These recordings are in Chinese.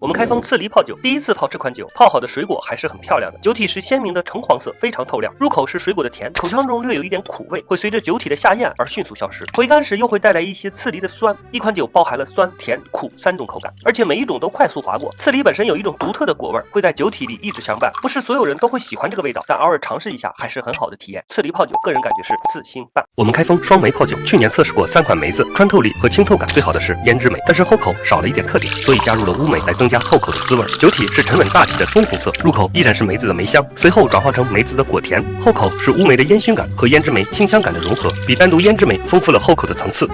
我们开封刺梨泡酒，第一次泡这款酒，泡好的水果还是很漂亮的，酒体是鲜明的橙黄色，非常透亮。入口是水果的甜，口腔中略有一点苦味，会随着酒体的下咽而迅速消失。回甘时又会带来一些刺梨的酸。一款酒包含了酸、甜、苦3种口感，而且每一种都快速划过。刺梨本身有一种独特的果味，会在酒体里一直相伴。不是所有人都会喜欢这个味道，但偶尔尝试一下还是很好的体验。刺梨泡酒，个人感觉是4星半。我们开封双梅泡酒，去年测试过3款梅子，穿透力和清透感，最好的是胭脂梅，但是后口少了一点特点，所以加入了乌梅来增加后口的滋味。酒体是沉稳大气的棕红色，入口依然是梅子的梅香，随后转化成梅子的果甜，后口是乌梅的烟熏感和胭脂梅清香感的融合，比单独胭脂梅丰富了后口的层次。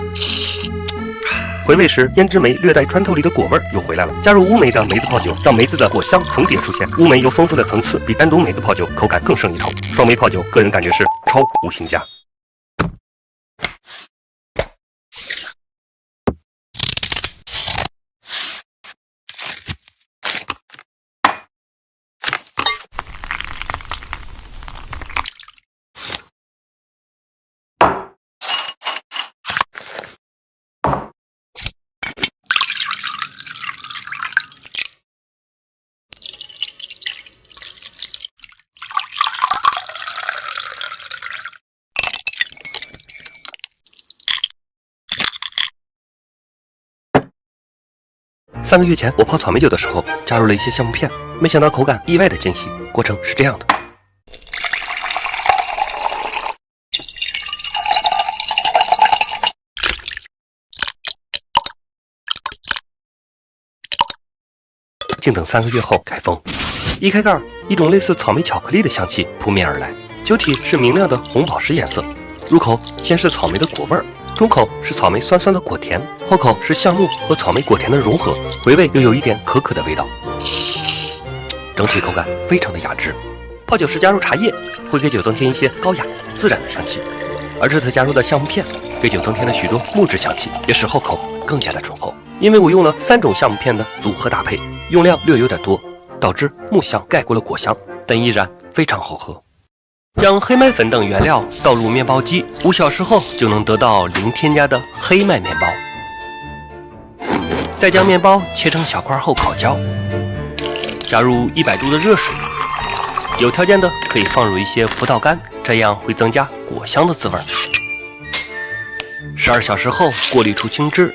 回味时，胭脂梅略带穿透力的果味又回来了。加入乌梅的梅子泡酒，让梅子的果香层叠出现，乌梅有丰富的层次，比单独梅子泡酒口感更胜一筹。双梅泡酒，个人感觉是超5星加。3个月前，我泡草莓酒的时候加入了一些橡木片，没想到口感意外的惊喜。过程是这样的：静等3个月后开封，一开盖，一种类似草莓巧克力的香气扑面而来，酒体是明亮的红宝石颜色，入口先是草莓的果味儿。中口是草莓酸酸的果甜，后口是橡木和草莓果甜的融合，回味又有一点可可的味道，整体口感非常的雅致。泡酒时加入茶叶，会给酒增添一些高雅自然的香气，而这次加入的橡木片给酒增添了许多木质香气，也使后口更加的醇厚。因为我用了3种橡木片的组合搭配，用量略有点多，导致木香盖过了果香，但依然非常好喝。将黑麦粉等原料倒入面包机，5小时后就能得到零添加的黑麦面包。再将面包切成小块后烤焦，加入100度的热水，有条件的可以放入一些葡萄干，这样会增加果香的滋味。12小时后过滤出青汁，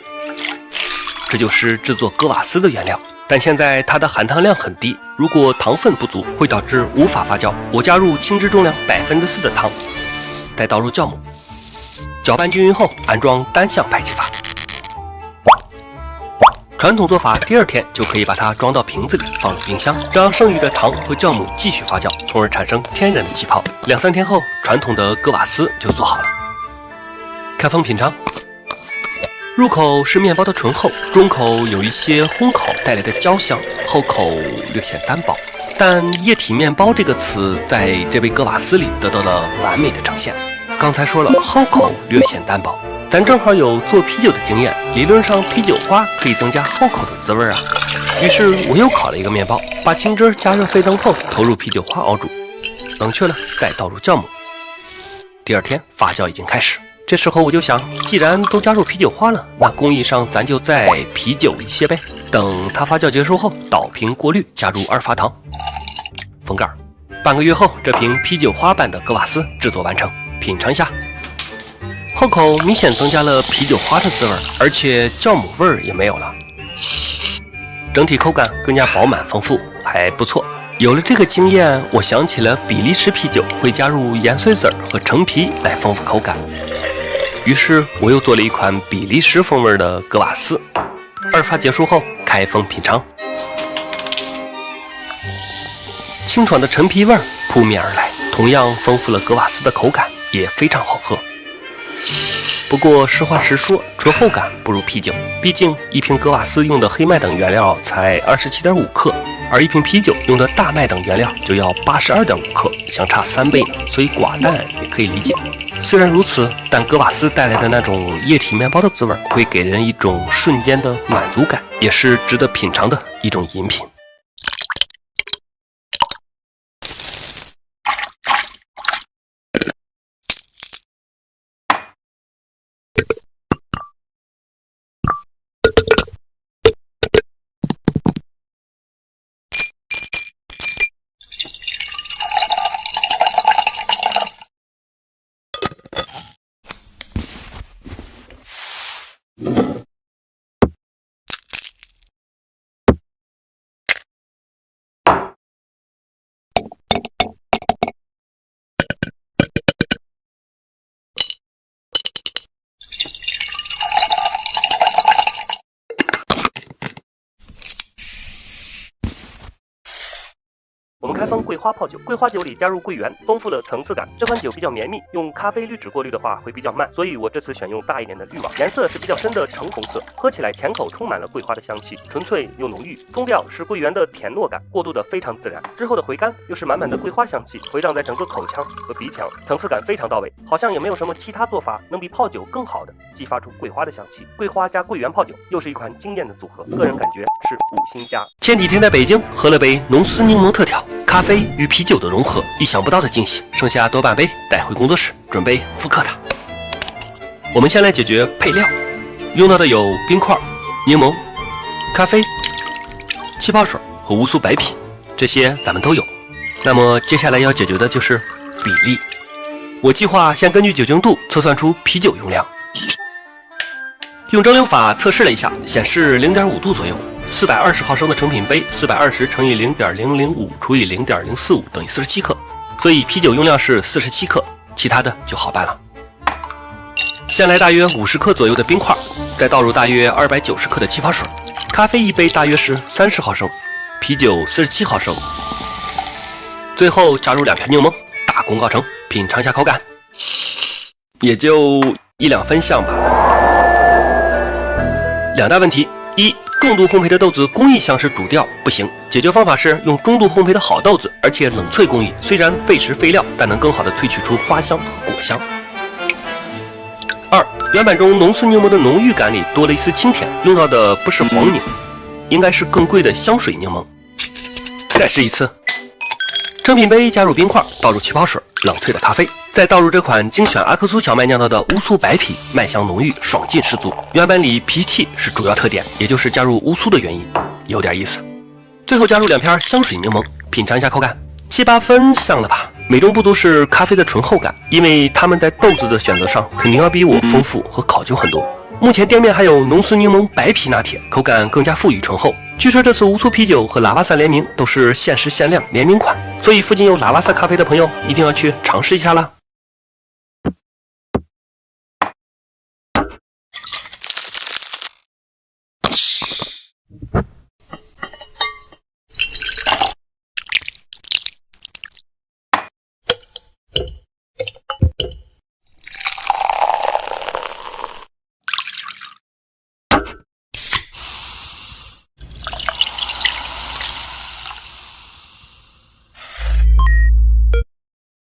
这就是制作格瓦斯的原料。但现在它的含糖量很低，如果糖分不足，会导致无法发酵。我加入青汁重量4%的糖，再倒入酵母，搅拌均匀后安装单向排气阀。传统做法，第2天就可以把它装到瓶子里，放入冰箱，让剩余的糖和酵母继续发酵，从而产生天然的气泡。2、3天后，传统的格瓦斯就做好了。开封品尝。入口是面包的醇厚，中口有一些烘烤带来的焦香，后口略显单薄。但液体面包这个词在这杯格瓦斯里得到了完美的呈现。刚才说了，后口略显单薄，咱正好有做啤酒的经验，理论上啤酒花可以增加后口的滋味啊。于是我又烤了一个面包，把青汁加热沸腾后投入啤酒花熬煮，冷却了再倒入酵母。第2天发酵已经开始。这时候我就想，既然都加入啤酒花了，那工艺上咱就再啤酒一些呗。等它发酵结束后，倒瓶过滤，加入2伐糖，封盖。半个月后，这瓶啤酒花版的格瓦斯制作完成，品尝一下。后口明显增加了啤酒花的滋味，而且酵母味儿也没有了，整体口感更加饱满丰富，还不错。有了这个经验，我想起了比利时啤酒会加入盐碎籽和橙皮来丰富口感。于是我又做了一款比利时风味的格瓦斯。2发结束后开封品尝，清爽的陈皮味扑面而来，同样丰富了格瓦斯的口感，也非常好喝。不过实话实说，醇厚感不如啤酒，毕竟一瓶格瓦斯用的黑麦等原料才27.5克，而一瓶啤酒用的大麦等原料就要82.5克，相差3倍呢，所以寡淡也可以理解。虽然如此，但格瓦斯带来的那种液体面包的滋味，会给人一种瞬间的满足感，也是值得品尝的一种饮品。开封桂花泡酒，桂花酒里加入桂圆，丰富了层次感。这款酒比较绵密，用咖啡滤纸过滤的话会比较慢，所以我这次选用大一点的滤网，颜色是比较深的橙红色，喝起来前口充满了桂花的香气，纯粹又浓郁。中调是桂圆的甜糯感，过渡的非常自然。之后的回甘又是满满的桂花香气，回荡在整个口腔和鼻腔，层次感非常到位。好像也没有什么其他做法能比泡酒更好的激发出桂花的香气。桂花加桂圆泡酒又是一款惊艳的组合，个人感觉是5星加。前几天在北京喝了杯浓丝柠檬特调，咖啡与啤酒的融合，意想不到的惊喜。剩下多半杯带回工作室，准备复刻它。我们先来解决配料，用到的有冰块、柠檬、咖啡、气泡水和乌苏白啤，这些咱们都有。那么接下来要解决的就是比例。我计划先根据酒精度测算出啤酒用量，用蒸馏法测试了一下，显示 0.5 度左右。420毫升的成品杯，420乘以 0.005 除以 0.045 等于47克，所以啤酒用量是47克，其他的就好办了。先来大约50克左右的冰块，再倒入大约290克的气泡水，咖啡一杯大约是30毫升，啤酒47毫升，最后加入2片柠檬，大功告成。品尝一下口感，也就1-2分像吧。2大问题：一，重度烘焙的豆子工艺像是主调，不行。解决方法是用中度烘焙的好豆子，而且冷萃工艺，虽然费时费料，但能更好的萃取出花香和果香。2，原版中浓丝柠檬的浓郁感里多了一丝清甜，用到的不是黄柠，应该是更贵的香水柠檬。再试一次。成品杯加入冰块，倒入气泡水，冷萃的咖啡，再倒入这款精选阿克苏小麦酿造的乌苏白啤，麦香浓郁，爽劲十足。原版里啤气是主要特点，也就是加入乌苏的原因，有点意思。最后加入2片香水柠檬，品尝一下口感，7-8分像了吧？美中不足是咖啡的醇厚感，因为他们在豆子的选择上肯定要比我丰富和考究很多。目前店面还有浓丝柠檬白啤拿铁，口感更加富裕醇厚。据说这次乌苏啤酒和拉瓦萨联名都是限时限量联名款，所以附近有拉瓦萨咖啡的朋友一定要去尝试一下啦。